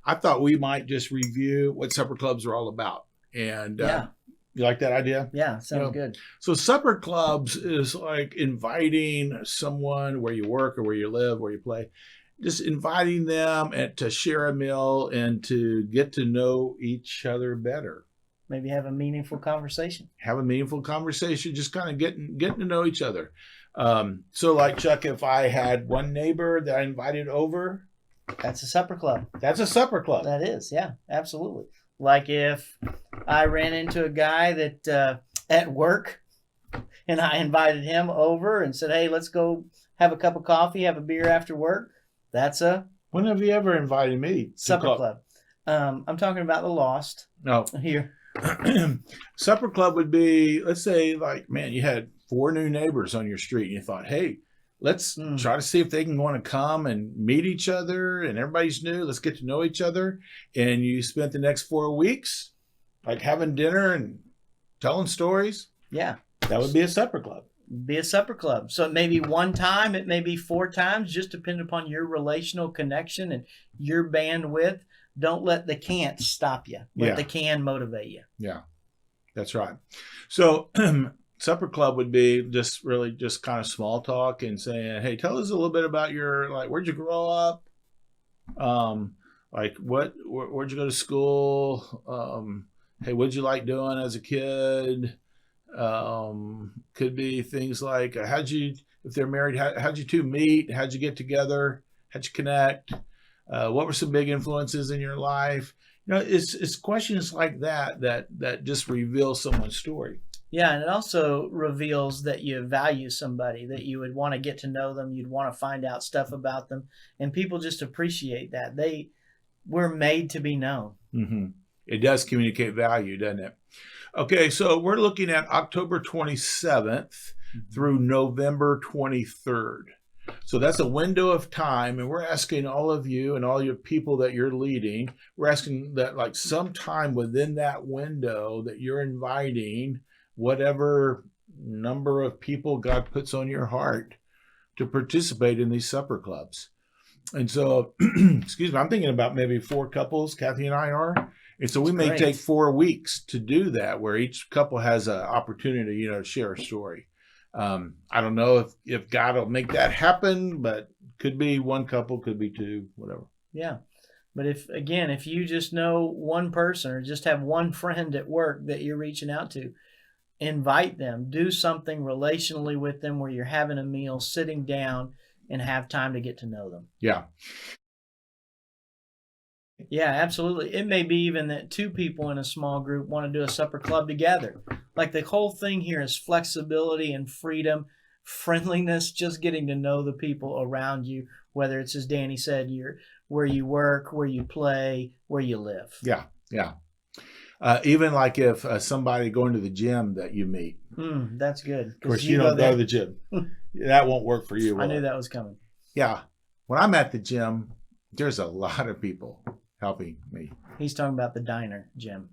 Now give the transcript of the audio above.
I thought we might just review what supper clubs are all about. And Yeah. you like that idea? Yeah. You Sounds know, good. so supper clubs is like inviting someone where you work or where you live, where you play, just inviting them and to share a meal and to get to know each other better. Maybe have a meaningful conversation. Have a meaningful conversation, just kind of getting to know each other. So, like Chuck, if I had one neighbor that I invited over, That's a supper club. that's a supper club. That is. Yeah. Absolutely. Like if I ran into a guy that at work and I invited him over and said, "Hey, let's go have a cup of coffee, have a beer after work." That's a When have you ever invited me to supper club? club. I'm talking about the Lost No. here. Supper club would be, let's say, like, man, you had four new neighbors on your street, and you thought, hey, let's try to see if they can want to come and meet each other, and everybody's new. Let's get to know each other. And you spent the next 4 weeks like having dinner and telling stories. Yeah. That would be a supper club. Be a supper club. So it may be one time, it may be 4 times, just depending upon your relational connection and your bandwidth. Don't let the can't stop you. Let the can motivate you. Yeah, that's right. So supper club would be just really just kind of small talk and saying, hey, tell us a little bit about your, like, where'd you grow up? Like where'd you go to school? Hey, what'd you like doing as a kid? Could be things like if they're married, how'd you two meet? How'd you get together? How'd you connect? What were some big influences in your life? You know, it's questions like that just reveal someone's story. Yeah, and it also reveals that you value somebody, that you would want to get to know them, you'd want to find out stuff about them, and people just appreciate that. We're made to be known. Mm-hmm. It does communicate value, doesn't it? Okay, so we're looking at October 27th through November 23rd. So that's a window of time, and we're asking all of you and all your people that you're leading, we're asking that like sometime within that window that you're inviting whatever number of people God puts on your heart to participate in these supper clubs. And so, excuse me, I'm thinking about maybe 4 couples, Kathy and I are. And so we may take 4 weeks to do that, where each couple has an opportunity, to share a story. I don't know if God will make that happen, but could be 1 couple, could be 2, whatever. Yeah. But if you just know one person or just have one friend at work that you're reaching out to, invite them, do something relationally with them where you're having a meal, sitting down, and have time to get to know them. Yeah. Yeah, absolutely. It may be even that 2 people in a small group want to do a supper club together. Like the whole thing here is flexibility and freedom, friendliness, just getting to know the people around you, whether it's, as Danny said, where you work, where you play, where you live. Yeah, yeah. Even like if somebody going to the gym that you meet. That's good. Of course, you don't go to the gym. That won't work for you. I knew that was coming. Yeah. When I'm at the gym, there's a lot of people helping me. He's talking about the diner, Jim.